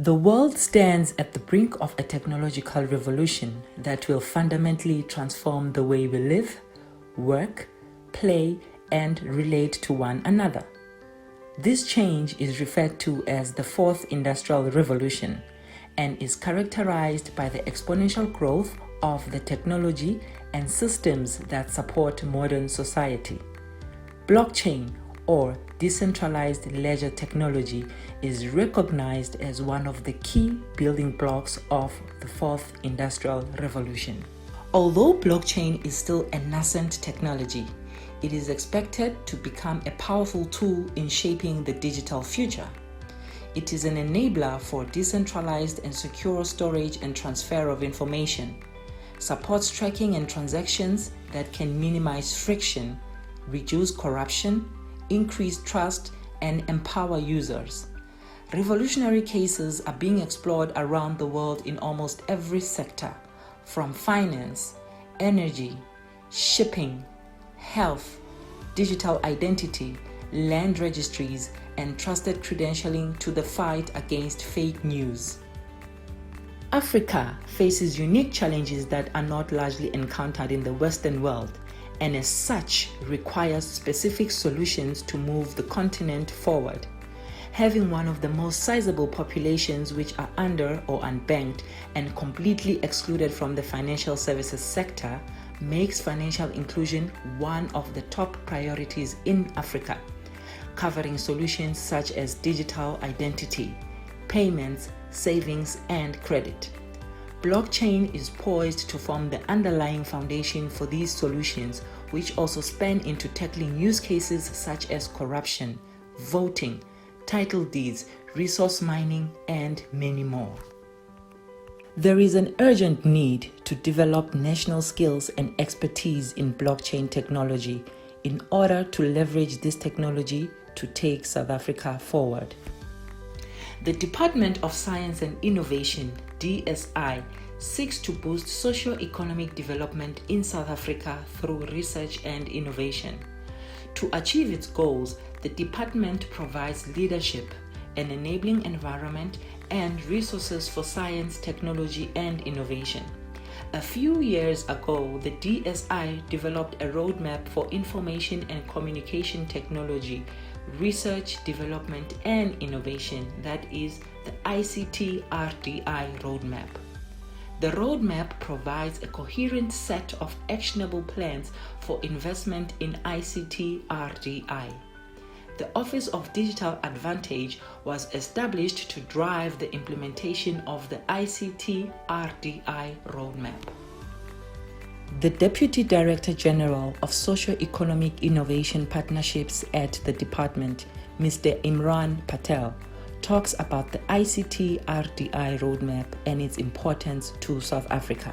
The world stands at the brink of a technological revolution that will fundamentally transform the way we live, work, play, and relate to one another. This change is referred to as the Fourth Industrial Revolution and is characterized by the exponential growth of the technology and systems that support modern society. Blockchain, or decentralized ledger technology, is recognized as one of the key building blocks of the Fourth Industrial Revolution. Although blockchain is still a nascent technology, it is expected to become a powerful tool in shaping the digital future. It is an enabler for decentralized and secure storage and transfer of information, supports tracking and transactions that can minimize friction, reduce corruption, increase trust, and empower users. Revolutionary cases are being explored around the world in almost every sector, from finance, energy, shipping, health, digital identity, land registries, and trusted credentialing to the fight against fake news. Africa faces unique challenges that are not largely encountered in the Western world, and as such requires specific solutions to move the continent forward. Having one of the most sizable populations which are under or unbanked and completely excluded from the financial services sector makes financial inclusion one of the top priorities in Africa, covering solutions such as digital identity, payments, savings, and credit. Blockchain is poised to form the underlying foundation for these solutions, which also span into tackling use cases such as corruption, voting, title deeds, resource mining, and many more. There is an urgent need to develop national skills and expertise in blockchain technology in order to leverage this technology to take South Africa forward. The Department of Science and Innovation, DSI, seeks to boost socio-economic development in South Africa through research and innovation. To achieve its goals, the department provides leadership, an enabling environment, and resources for science, technology, and innovation. A few years ago, the DSI developed a roadmap for information and communication technology, research, development, and innovation, that is the ICT RDI roadmap. The roadmap provides a coherent set of actionable plans for investment in ICT RDI. The Office of Digital Advantage was established to drive the implementation of the ICT RDI roadmap. The Deputy Director General of Socio-Economic Innovation Partnerships at the department, Mr. Imran Patel, talks about the ICT RDI roadmap and its importance to South Africa.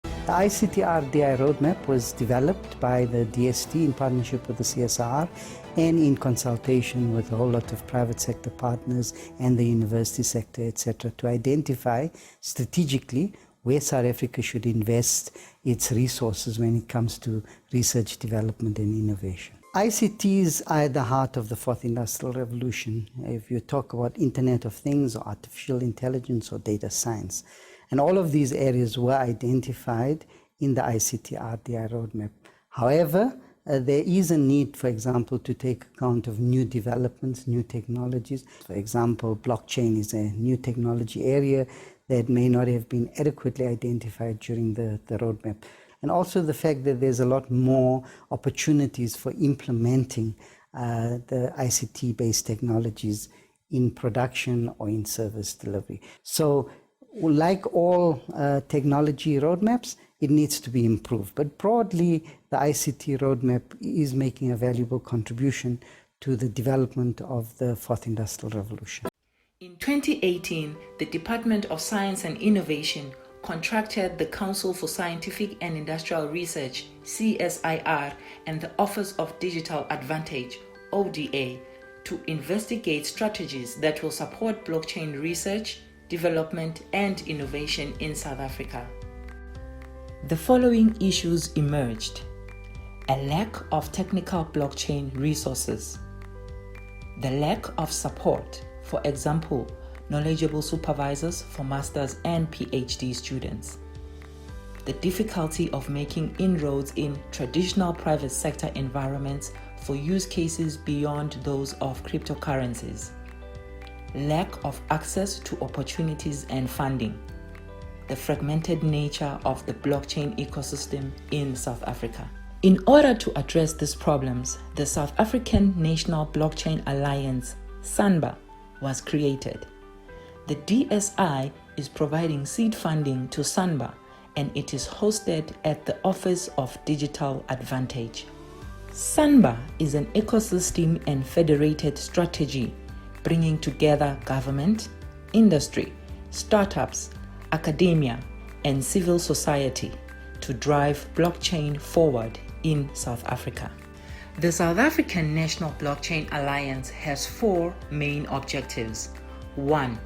The ICT RDI roadmap was developed by the DST in partnership with the CSR and in consultation with a whole lot of private sector partners and the university sector, etc., to identify strategically where South Africa should invest its resources when it comes to research, development, and innovation. ICTs are at the heart of the Fourth Industrial Revolution. If you talk about Internet of Things or artificial intelligence or data science, and all of these areas were identified in the ICT RDI roadmap. However, there is a need, for example, to take account of new developments, new technologies. For example, blockchain is a new technology area that may not have been adequately identified during the roadmap. And also the fact that there's a lot more opportunities for implementing the ICT-based technologies in production or in service delivery. So, like all technology roadmaps, it needs to be improved. But broadly, the ICT roadmap is making a valuable contribution to the development of the Fourth Industrial Revolution. In 2018, the Department of Science and Innovation contracted the Council for Scientific and Industrial Research, CSIR, and the Office of Digital Advantage, ODA, to investigate strategies that will support blockchain research, development, and innovation in South Africa. The following issues emerged: a lack of technical blockchain resources, the lack of support, for example, knowledgeable supervisors for master's and PhD students. The difficulty of making inroads in traditional private sector environments for use cases beyond those of cryptocurrencies. Lack of access to opportunities and funding. The fragmented nature of the blockchain ecosystem in South Africa. In order to address these problems, the South African National Blockchain Alliance, Sanba, was created. The DSI is providing seed funding to Sanba, and it is hosted at the Office of Digital Advantage. Sanba is an ecosystem and federated strategy bringing together government, industry, startups, academia, and civil society to drive blockchain forward in South Africa. The South African National Blockchain Alliance has 4 main objectives. 1.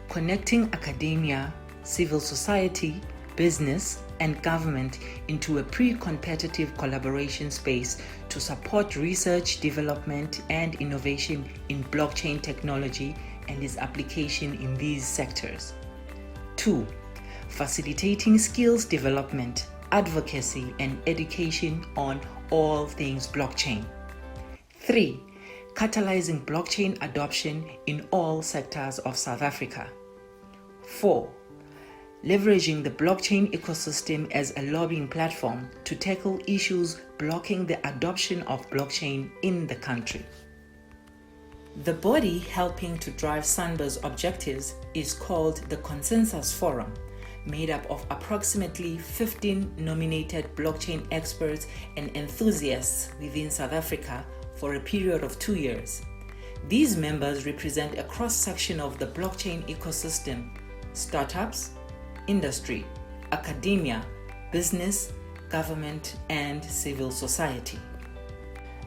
Connecting academia, civil society, business, and government into a pre-competitive collaboration space to support research, development, and innovation in blockchain technology and its application in these sectors. 2. Facilitating skills development, advocacy, and education on all things blockchain. 3. Catalyzing blockchain adoption in all sectors of South Africa. 4. Leveraging the blockchain ecosystem as a lobbying platform to tackle issues blocking the adoption of blockchain in the country. The body helping to drive Sanba's objectives is called the Consensus Forum, made up of approximately 15 nominated blockchain experts and enthusiasts within South Africa for a period of 2 years. These members represent a cross-section of the blockchain ecosystem: startups, industry, academia, business, government, and civil society.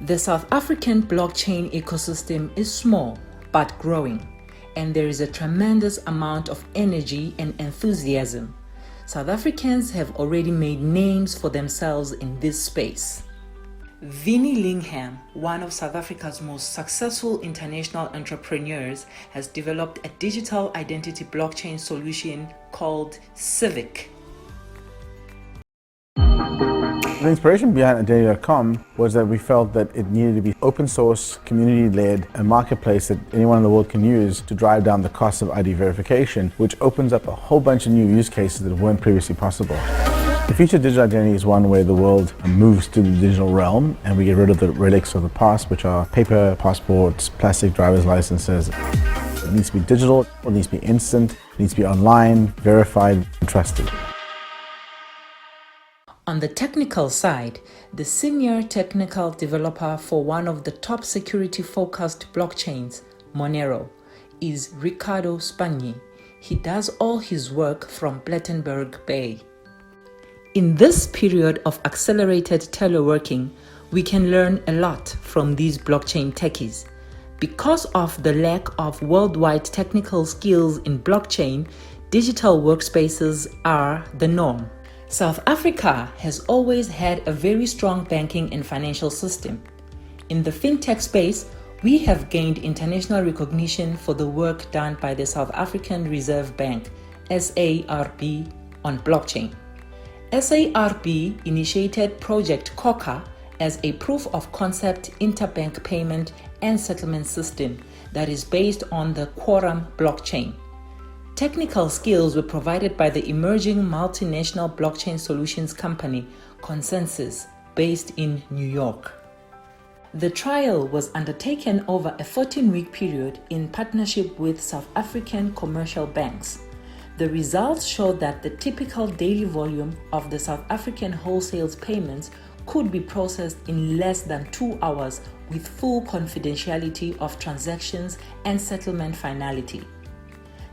The South African blockchain ecosystem is small but growing, and there is a tremendous amount of energy and enthusiasm. South Africans have already made names for themselves in this space. Vinnie Lingham, one of South Africa's most successful international entrepreneurs, has developed a digital identity blockchain solution called Civic. The inspiration behind identity.com was that we felt that it needed to be open source, community-led, a marketplace that anyone in the world can use to drive down the cost of ID verification, which opens up a whole bunch of new use cases that weren't previously possible. The future of digital identity is one where the world moves to the digital realm and we get rid of the relics of the past, which are paper passports, plastic driver's licenses. It needs to be digital, it needs to be instant, it needs to be online, verified, and trusted. On the technical side, the senior technical developer for one of the top security-focused blockchains, Monero, is Ricardo Spagni. He does all his work from Plettenberg Bay. In this period of accelerated teleworking, we can learn a lot from these blockchain techies. Because of the lack of worldwide technical skills in blockchain, digital workspaces are the norm. South Africa has always had a very strong banking and financial system. In the Fintech space, we have gained international recognition for the work done by the South African Reserve Bank, SARB, on blockchain. SARB initiated Project Coca as a proof of concept interbank payment and settlement system that is based on the Quorum blockchain. Technical skills were provided by the emerging multinational blockchain solutions company Consensus, based in New York. The trial was undertaken over a 14-week period in partnership with South African commercial banks. The results showed that the typical daily volume of the South African wholesale payments could be processed in less than 2 hours with full confidentiality of transactions and settlement finality.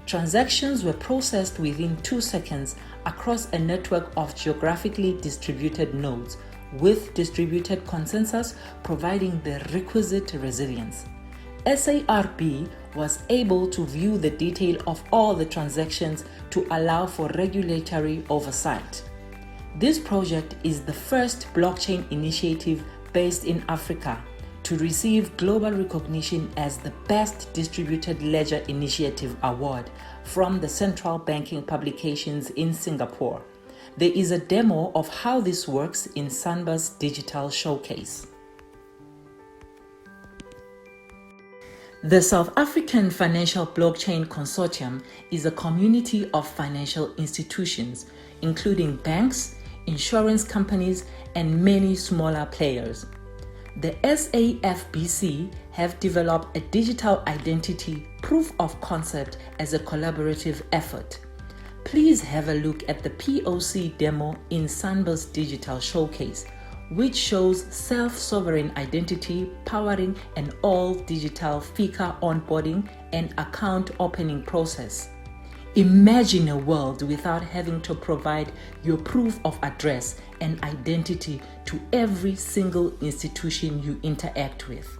Transactions were processed within 2 seconds across a network of geographically distributed nodes, with distributed consensus providing the requisite resilience. SARB was able to view the detail of all the transactions to allow for regulatory oversight. This project is the first blockchain initiative based in Africa to receive global recognition as the Best Distributed Ledger Initiative Award from the Central Banking Publications in Singapore. There is a demo of how this works in Sanba's digital showcase. The South African Financial Blockchain Consortium is a community of financial institutions, including banks, insurance companies, and many smaller players. The SAFBC have developed a digital identity proof of concept as a collaborative effort. Please have a look at the POC demo in Sanba's digital showcase, which shows self-sovereign identity powering an all-digital FICA onboarding and account opening process. Imagine a world without having to provide your proof of address and identity to every single institution you interact with.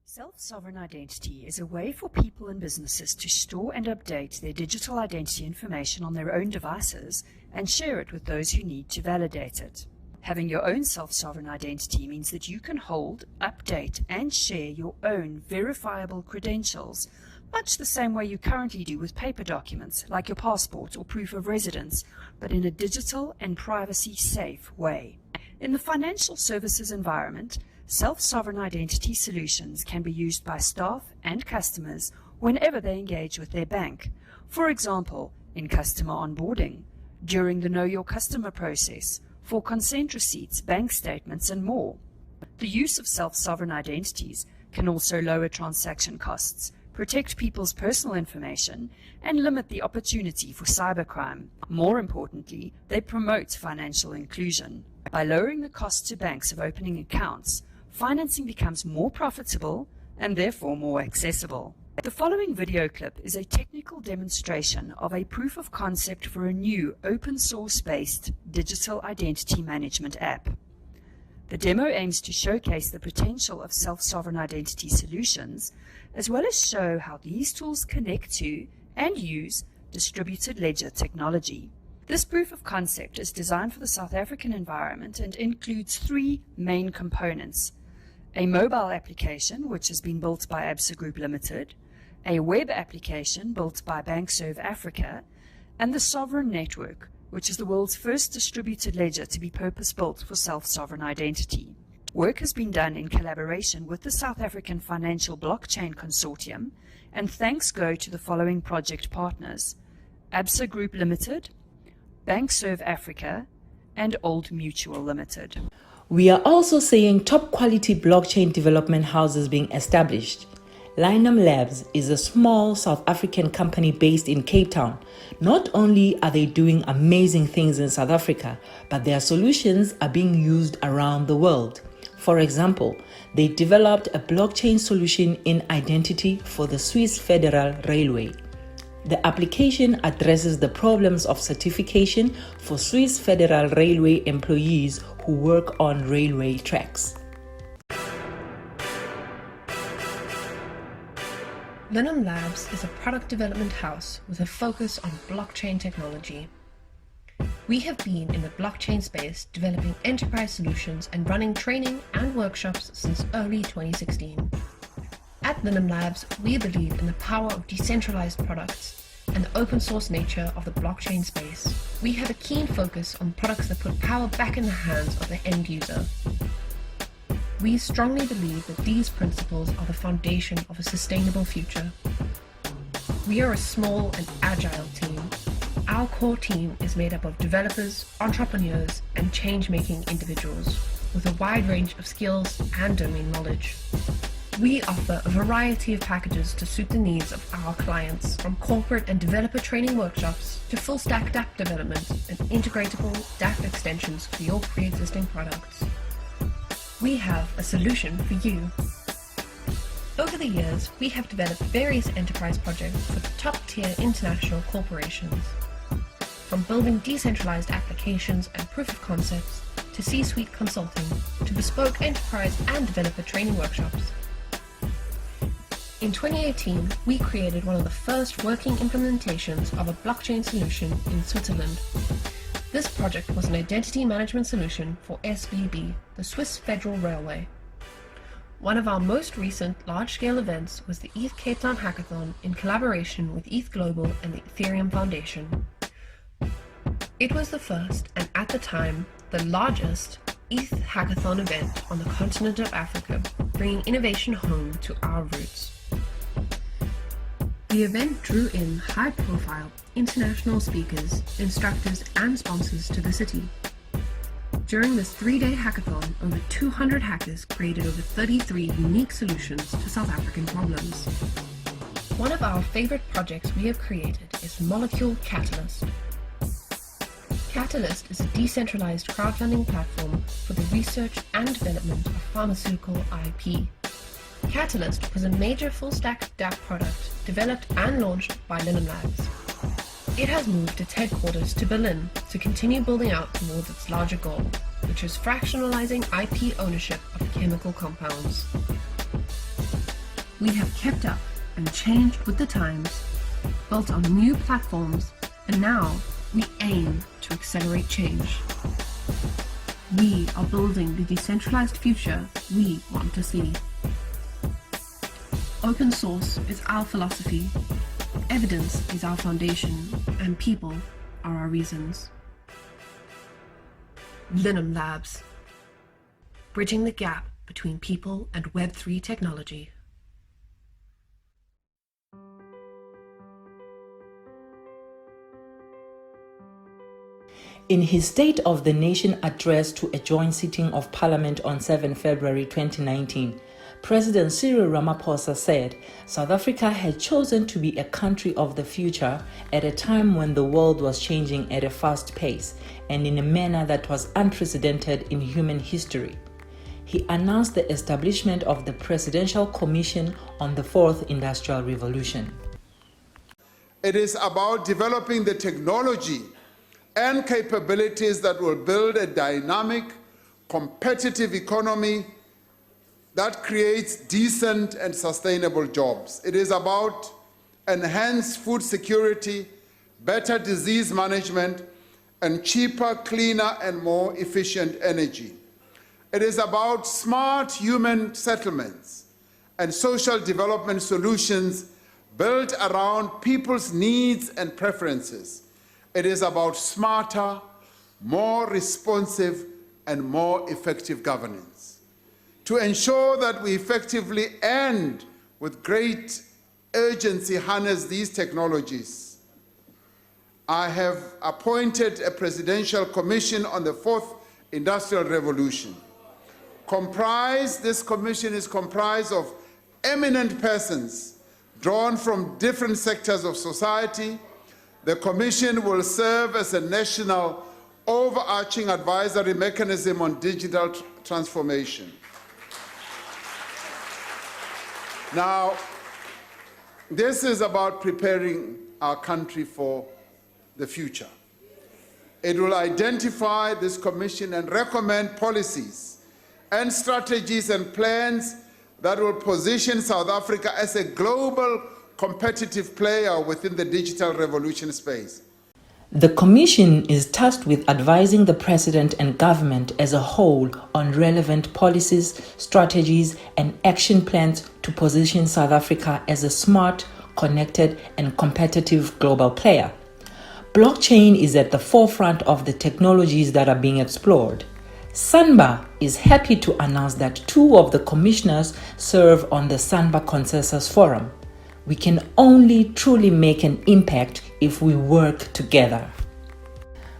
Self-sovereign identity is a way for people and businesses to store and update their digital identity information on their own devices and share it with those who need to validate it. Having your own self-sovereign identity means that you can hold, update, and share your own verifiable credentials, much the same way you currently do with paper documents like your passport or proof of residence, but in a digital and privacy-safe way. In the financial services environment, self-sovereign identity solutions can be used by staff and customers whenever they engage with their bank. For example, in customer onboarding, during the Know Your Customer process, for consent receipts, bank statements, and more. The use of self-sovereign identities can also lower transaction costs, protect people's personal information, and limit the opportunity for cybercrime. More importantly, they promote financial inclusion. By lowering the cost to banks of opening accounts, financing becomes more profitable and therefore more accessible. The following video clip is a technical demonstration of a proof of concept for a new open source-based digital identity management app. The demo aims to showcase the potential of self-sovereign identity solutions, as well as show how these tools connect to and use distributed ledger technology. This proof of concept is designed for the South African environment and includes three main components: a mobile application, which has been built by Absa Group Limited, a web application built by BankServe Africa, and the Sovereign Network, which is the world's first distributed ledger to be purpose-built for self-sovereign identity. Work has been done in collaboration with the South African Financial Blockchain Consortium, and thanks go to the following project partners: Absa Group Limited, BankServe Africa, and Old Mutual Limited. We are also seeing top quality blockchain development houses being established. Linum Labs is a small South African company based in Cape Town. Not only are they doing amazing things in South Africa, but their solutions are being used around the world. For example, they developed a blockchain solution in identity for the Swiss Federal Railway. The application addresses the problems of certification for Swiss Federal Railway employees who work on railway tracks. Linum Labs is a product development house with a focus on blockchain technology. We have been in the blockchain space developing enterprise solutions and running training and workshops since early 2016. At Linum Labs, we believe in the power of decentralized products and the open source nature of the blockchain space. We have a keen focus on products that put power back in the hands of the end user. We strongly believe that these principles are the foundation of a sustainable future. We are a small and agile team. Our core team is made up of developers, entrepreneurs, and change-making individuals with a wide range of skills and domain knowledge. We offer a variety of packages to suit the needs of our clients, from corporate and developer training workshops to full-stack DApp development and integratable DApp extensions for your pre-existing products. We have a solution for you. Over the years, we have developed various enterprise projects for top-tier international corporations. From building decentralized applications and proof of concepts, to C-suite consulting, to bespoke enterprise and developer training workshops. In 2018, we created one of the first working implementations of a blockchain solution in Switzerland. This project was an identity management solution for SBB, the Swiss Federal Railway. One of our most recent large-scale events was the ETH Cape Town Hackathon in collaboration with ETH Global and the Ethereum Foundation. It was the first, and at the time, the largest ETH Hackathon event on the continent of Africa, bringing innovation home to our roots. The event drew in high-profile international speakers, instructors and sponsors to the city. During this 3-day hackathon, over 200 hackers created over 33 unique solutions to South African problems. One of our favorite projects we have created is Molecule Catalyst. Catalyst is a decentralized crowdfunding platform for the research and development of pharmaceutical IP. Catalyst was a major full-stack dApp product developed and launched by Linum Labs. It has moved its headquarters to Berlin to continue building out towards its larger goal, which is fractionalizing IP ownership of chemical compounds. We have kept up and changed with the times, built on new platforms, and now we aim to accelerate change. We are building the decentralized future we want to see. Open source is our philosophy, evidence is our foundation, and people are our reasons. Linum Labs, bridging the gap between people and Web3 technology. In his State of the Nation address to a joint sitting of Parliament on 7 February 2019, President Cyril Ramaphosa said South Africa had chosen to be a country of the future at a time when the world was changing at a fast pace and in a manner that was unprecedented in human history. He announced the establishment of the Presidential Commission on the Fourth Industrial Revolution. It is about developing the technology and capabilities that will build a dynamic, competitive economy that creates decent and sustainable jobs. It is about enhanced food security, better disease management, and cheaper, cleaner, and more efficient energy. It is about smart human settlements and social development solutions built around people's needs and preferences. It is about smarter, more responsive, and more effective governance. To ensure that we effectively and with great urgency harness these technologies, I have appointed a Presidential Commission on the Fourth Industrial Revolution. This commission is comprised of eminent persons drawn from different sectors of society. The Commission will serve as a national overarching advisory mechanism on digital transformation. Now, this is about preparing our country for the future. It will identify this commission and recommend policies and strategies and plans that will position South Africa as a global competitive player within the digital revolution space. The Commission is tasked with advising the President and government as a whole on relevant policies, strategies, and action plans to position South Africa as a smart, connected, and competitive global player. Blockchain is at the forefront of the technologies that are being explored. Sanba is happy to announce that 2 of the commissioners serve on the Sanba Consensus Forum. We can only truly make an impact if we work together.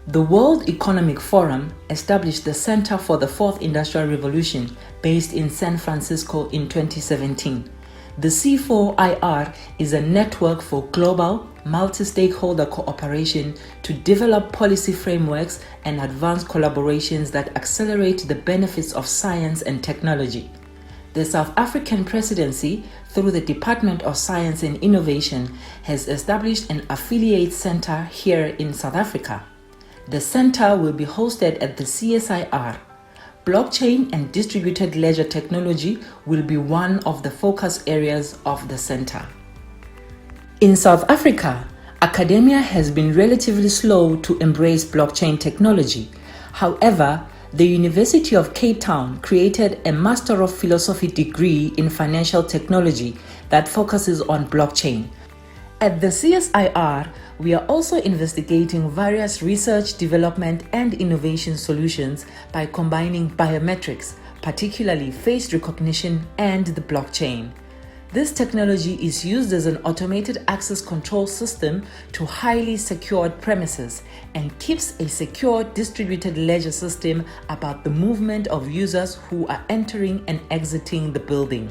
The World Economic Forum established the Center for the Fourth Industrial Revolution based in San Francisco in 2017. The C4IR is a network for global, multi-stakeholder cooperation to develop policy frameworks and advance collaborations that accelerate the benefits of science and technology. The South African Presidency, through the Department of Science and Innovation, has established an affiliate center here in South Africa. The center will be hosted at the CSIR. Blockchain and distributed ledger technology will be one of the focus areas of the center. In South Africa, Academia has been relatively slow to embrace blockchain technology. However, the University of Cape Town created a Master of Philosophy degree in financial technology that focuses on blockchain. At the CSIR, we are also investigating various research, development, and innovation solutions by combining biometrics, particularly face recognition, and the blockchain. This technology is used as an automated access control system to highly secured premises and keeps a secure distributed ledger system about the movement of users who are entering and exiting the building.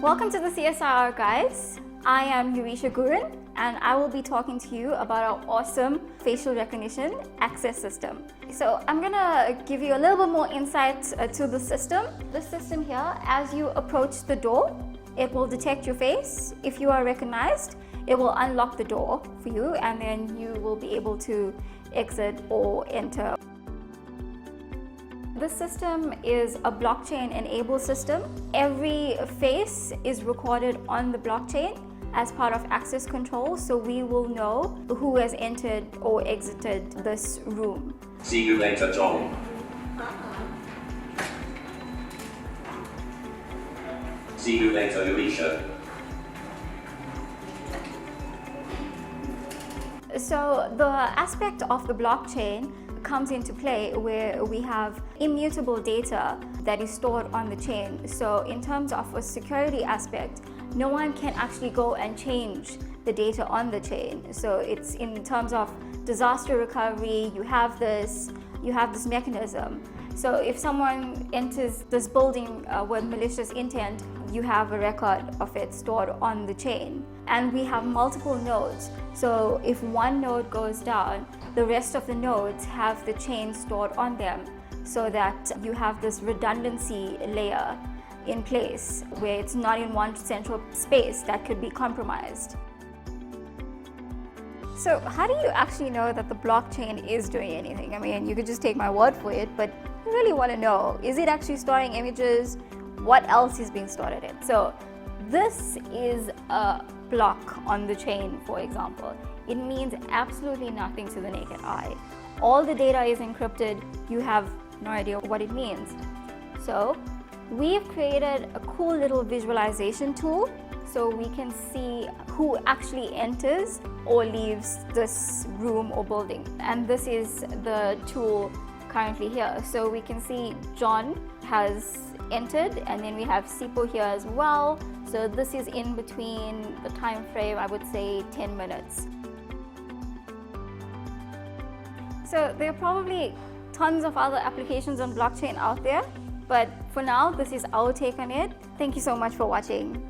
Welcome to the CSIR, guys. I am Yurisha Gurin, and I will be talking to you about our awesome facial recognition access system. So I'm gonna give you a little bit more insight to the system. The system here, as you approach the door, it will detect your face. If you are recognized, it will unlock the door for you, and then you will be able to exit or enter. This system is a blockchain-enabled system. Every face is recorded on the blockchain as part of access control, so we will know who has entered or exited this room. See you later, John. See you later, Yurisha. So the aspect of the blockchain comes into play where we have immutable data that is stored on the chain. So in terms of a security aspect, no one can actually go and change the data on the chain. So it's in terms of disaster recovery, you have this mechanism. So if someone enters this building with malicious intent, you have a record of it stored on the chain. And we have multiple nodes. So if one node goes down, the rest of the nodes have the chain stored on them, so that you have this redundancy layer in place where it's not in one central space that could be compromised. So how do you actually know that the blockchain is doing anything? I mean, you could just take my word for it, but you really want to know, is it actually storing images? What else is being stored in it? So this is a block on the chain, for example. It means absolutely nothing to the naked eye. All the data is encrypted. You have no idea what it means. So we've created a cool little visualization tool so we can see who actually enters or leaves this room or building. And this is the tool currently here. So we can see John has entered, and then we have Sipo here as well. So this is in between the time frame, I would say 10 minutes. So there are probably tons of other applications on blockchain out there, but for now, this is our take on it. Thank you so much for watching.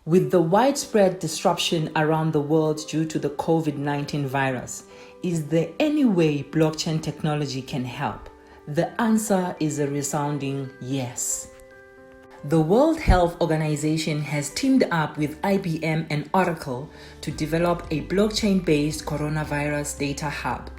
With the widespread disruption around the world due to the COVID-19 virus, is there any way blockchain technology can help? The answer is a resounding yes. The World Health Organization has teamed up with IBM and Oracle to develop a blockchain-based coronavirus data hub.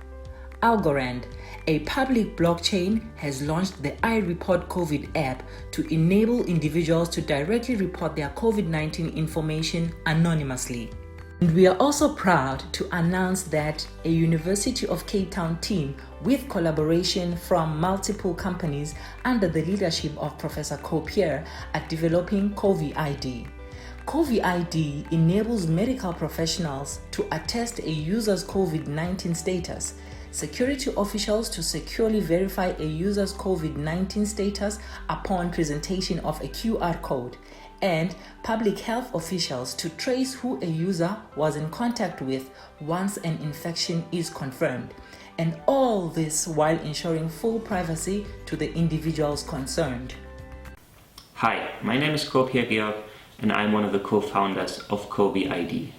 Algorand, a public blockchain, has launched the iReport COVID app to enable individuals to directly report their COVID-19 information anonymously. And we are also proud to announce that a University of Cape Town team with collaboration from multiple companies under the leadership of Professor Copier are developing COVID-ID. COVID-ID enables medical professionals to attest a user's COVID-19 status, security officials to securely verify a user's COVID-19 status upon presentation of a QR code, and public health officials to trace who a user was in contact with once an infection is confirmed. And all this while ensuring full privacy to the individuals concerned. Hi, my name is Kopier Georg, and I'm one of the co-founders of COVID-ID.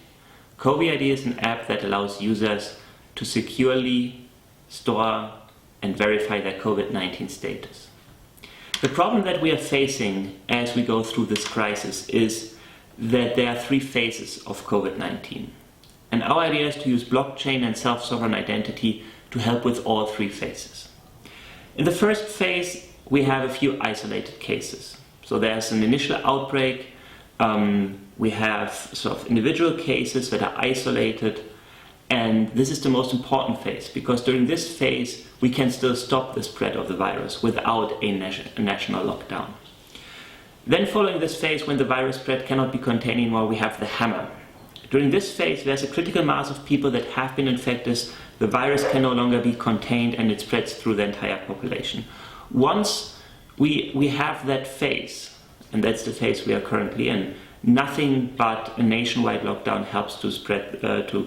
COVID-ID is an app that allows users to securely store and verify their COVID-19 status. The problem that we are facing as we go through this crisis is that there are three phases of COVID-19. And our idea is to use blockchain and self-sovereign identity to help with all three phases. In the first phase, we have a few isolated cases. So there's an initial outbreak, we have sort of individual cases that are isolated, and this is the most important phase, because during this phase we can still stop the spread of the virus without a national lockdown. Then following this phase, when the virus spread cannot be contained anymore, we have the hammer. During this phase, there's a critical mass of people that have been infected, the virus can no longer be contained and it spreads through the entire population. Once we have that phase, and that's the phase we are currently in, nothing but a nationwide lockdown helps to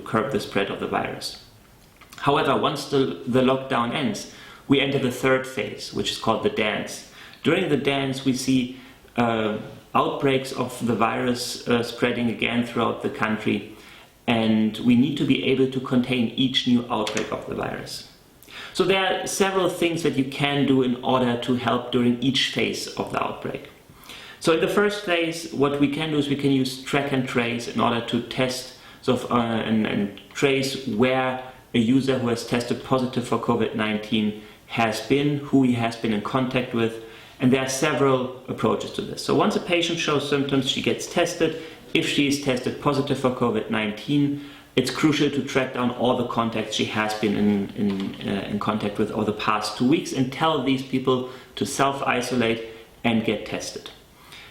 curb the spread of the virus. However, once the lockdown ends, we enter the third phase, which is called the dance. During the dance, we see outbreaks of the virus spreading again throughout the country, and we need to be able to contain each new outbreak of the virus. So there are several things that you can do in order to help during each phase of the outbreak. So in the first phase, what we can do is we can use track and trace in order to test and trace where a user who has tested positive for COVID-19 has been, who he has been in contact with, and there are several approaches to this. So once a patient shows symptoms, she gets tested. If she is tested positive for COVID-19, it's crucial to track down all the contacts she has been in contact with over the past 2 weeks and tell these people to self-isolate and get tested.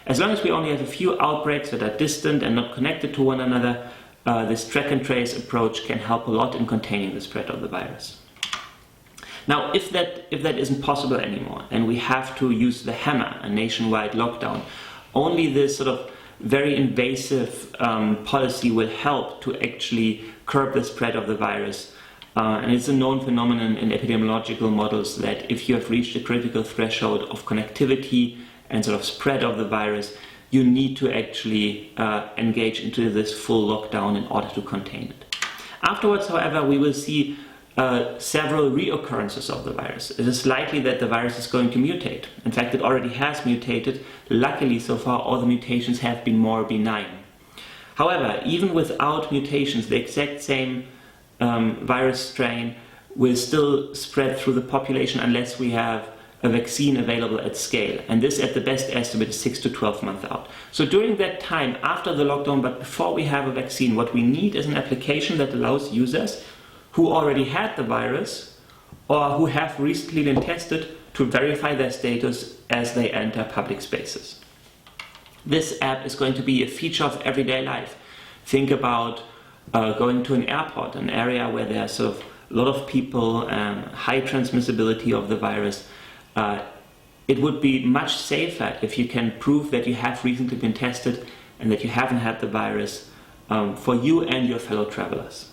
As long as we only have a few outbreaks that are distant and not connected to one another, this track and trace approach can help a lot in containing the spread of the virus. Now, if that isn't possible anymore and we have to use the hammer, a nationwide lockdown, only this sort of very invasive policy will help to actually curb the spread of the virus. And it's a known phenomenon in epidemiological models that if you have reached a critical threshold of connectivity and sort of spread of the virus, you need to actually engage into this full lockdown in order to contain it. Afterwards, however, we will see several reoccurrences of the virus. It is likely that the virus is going to mutate. In fact, it already has mutated. Luckily, so far, all the mutations have been more benign. However, even without mutations, the exact same virus strain will still spread through the population unless we have a vaccine available at scale. And this, at the best estimate, is 6 to 12 months out. So during that time, after the lockdown, but before we have a vaccine, what we need is an application that allows users who already had the virus or who have recently been tested to verify their status as they enter public spaces. This app is going to be a feature of everyday life. Think about going to an airport, an area where there's sort of a lot of people, high transmissibility of the virus. It would be much safer if you can prove that you have recently been tested and that you haven't had the virus for you and your fellow travelers.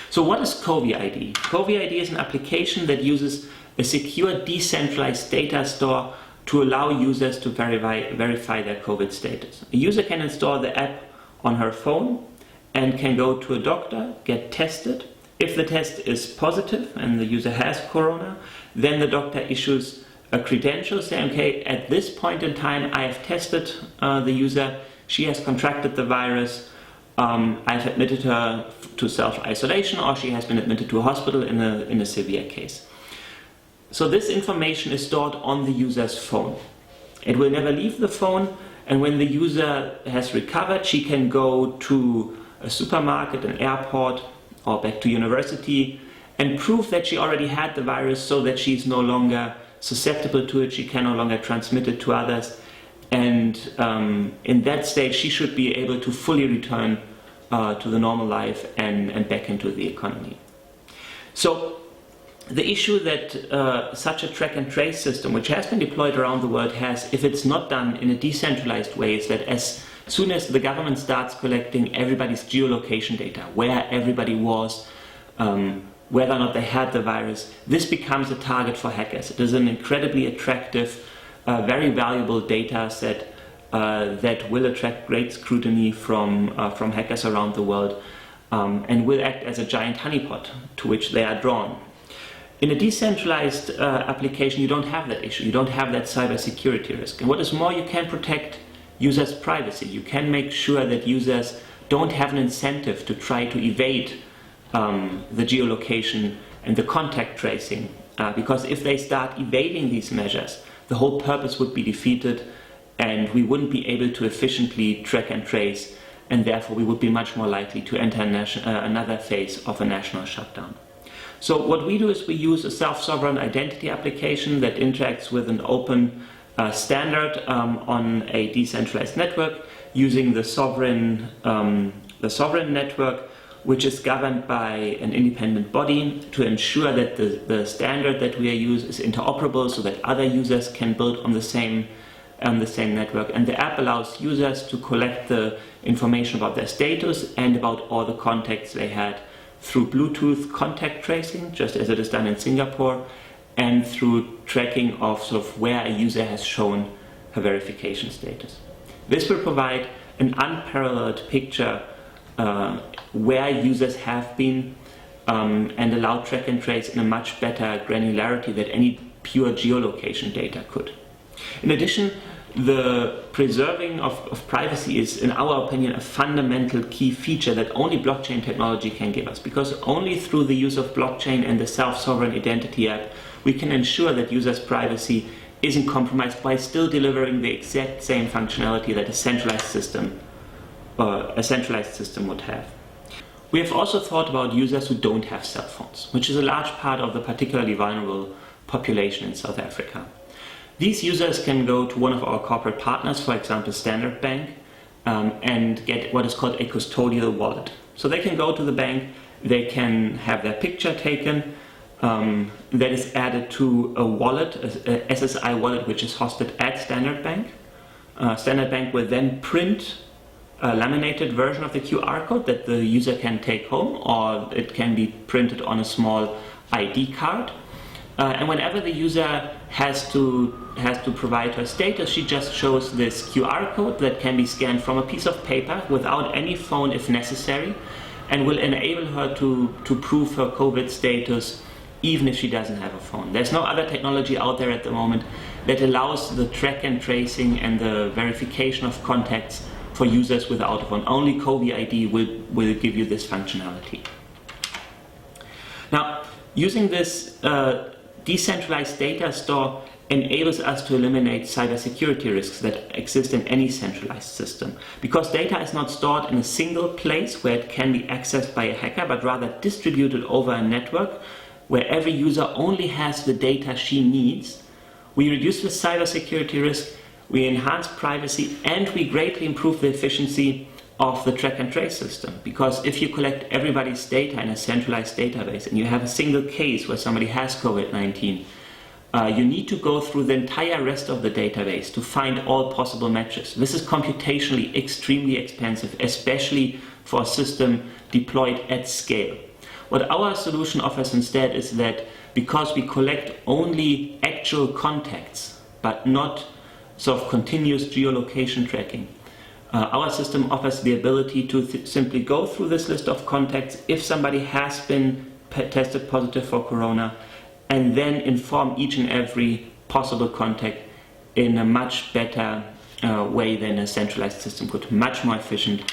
So what is COVID-ID? COVID-ID is an application that uses a secure decentralized data store to allow users to verify their COVID status. A user can install the app on her phone and can go to a doctor, get tested. If the test is positive and the user has corona, then the doctor issues a credential saying, okay, at this point in time I have tested the user, she has contracted the virus, I've admitted her to self-isolation, or she has been admitted to a hospital in a severe case. So this information is stored on the user's phone. It will never leave the phone, and when the user has recovered, she can go to a supermarket, an airport, or back to university and prove that she already had the virus so that she's no longer susceptible to it, she can no longer transmit it to others. And in that stage, she should be able to fully return to the normal life and back into the economy. So the issue that such a track and trace system, which has been deployed around the world, has, if it's not done in a decentralized way, is that as soon as the government starts collecting everybody's geolocation data, where everybody was, whether or not they had the virus, this becomes a target for hackers. It is an incredibly attractive, very valuable data set that will attract great scrutiny from hackers around the world and will act as a giant honeypot to which they are drawn. In a decentralized application, you don't have that issue. You don't have that cybersecurity risk. And what is more, you can protect users' privacy. You can make sure that users don't have an incentive to try to evade the geolocation and the contact tracing, because if they start evading these measures, the whole purpose would be defeated and we wouldn't be able to efficiently track and trace, and therefore we would be much more likely to enter another phase of a national shutdown. So what we do is we use a self-sovereign identity application that interacts with an open standard on a decentralized network using the sovereign network, which is governed by an independent body to ensure that the standard that we use is interoperable so that other users can build on the same network. And the app allows users to collect the information about their status and about all the contacts they had through Bluetooth contact tracing, just as it is done in Singapore, and through tracking of sort of where a user has shown her verification status. This will provide an unparalleled picture where users have been and allow track and trace in a much better granularity than any pure geolocation data could. In addition, the preserving of privacy is, in our opinion, a fundamental key feature that only blockchain technology can give us, because only through the use of blockchain and the self-sovereign identity app we can ensure that users' privacy isn't compromised by still delivering the exact same functionality that a centralized system would have. We have also thought about users who don't have cell phones, which is a large part of the particularly vulnerable population in South Africa. These users can go to one of our corporate partners, for example Standard Bank, and get what is called a custodial wallet. So they can go to the bank, they can have their picture taken, that is added to a wallet, a SSI wallet, which is hosted at Standard Bank. Standard Bank will then print a laminated version of the QR code that the user can take home, or it can be printed on a small ID card. And whenever the user has to provide her status, she just shows this QR code that can be scanned from a piece of paper without any phone if necessary, and will enable her to prove her COVID status even if she doesn't have a phone. There's no other technology out there at the moment that allows the track and tracing and the verification of contacts for users without a phone. Only COVID ID will give you this functionality. Now, using this decentralized data store enables us to eliminate cybersecurity risks that exist in any centralized system, because data is not stored in a single place where it can be accessed by a hacker, but rather distributed over a network where every user only has the data she needs. We reduce the cybersecurity risk, we enhance privacy, and we greatly improve the efficiency of the track and trace system. Because if you collect everybody's data in a centralized database and you have a single case where somebody has COVID-19, you need to go through the entire rest of the database to find all possible matches. This is computationally extremely expensive, especially for a system deployed at scale. What our solution offers instead is that because we collect only actual contacts, but not sort of continuous geolocation tracking, our system offers the ability to simply go through this list of contacts if somebody has been tested positive for corona, and then inform each and every possible contact in a much better way than a centralized system could, much more efficient.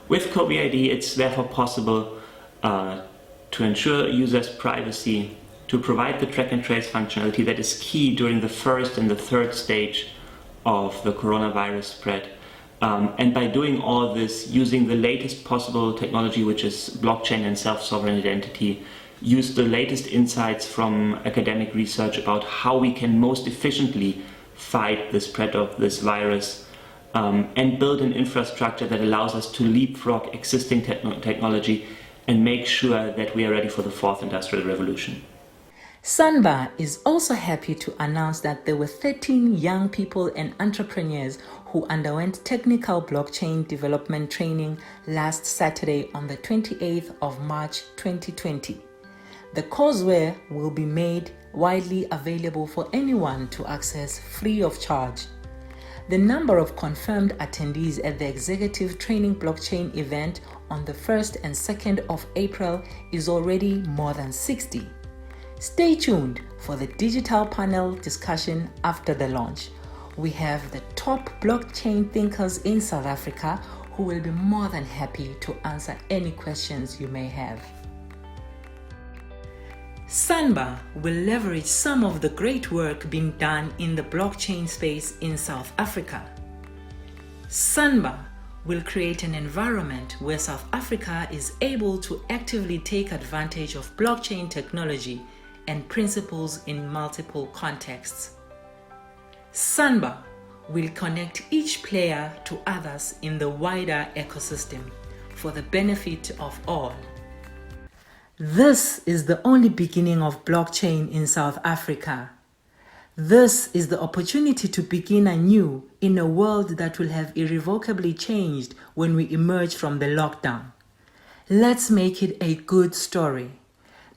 With COVID ID, it's therefore possible to ensure users' privacy, to provide the track and trace functionality that is key during the first and the third stage of the coronavirus spread. And by doing all this, using the latest possible technology, which is blockchain and self-sovereign identity, use the latest insights from academic research about how we can most efficiently fight the spread of this virus, and build an infrastructure that allows us to leapfrog existing technology and make sure that we are ready for the fourth industrial revolution. Sanba is also happy to announce that there were 13 young people and entrepreneurs who underwent technical blockchain development training last Saturday on the 28th of March 2020. The courseware will be made widely available for anyone to access free of charge. The number of confirmed attendees at the Executive Training Blockchain event on the 1st and 2nd of April is already more than 60. Stay tuned for the digital panel discussion after the launch. We have the top blockchain thinkers in South Africa who will be more than happy to answer any questions you may have. Sanba will leverage some of the great work being done in the blockchain space in South Africa. Sanba will create an environment where South Africa is able to actively take advantage of blockchain technology and principles in multiple contexts. Sanba will connect each player to others in the wider ecosystem for the benefit of all. This is the only beginning of blockchain in South Africa. This is the opportunity to begin anew in a world that will have irrevocably changed when we emerge from the lockdown. Let's make it a good story.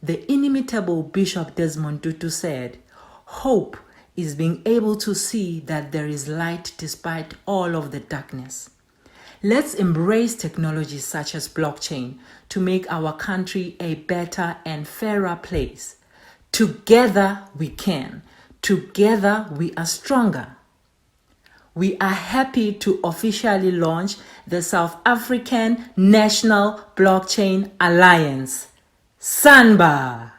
The inimitable Bishop Desmond Tutu said, "Hope is being able to see that there is light despite all of the darkness." Let's embrace technologies such as blockchain to make our country a better and fairer place. Together we can. Together we are stronger. We are happy to officially launch the South African National Blockchain Alliance, Sanba.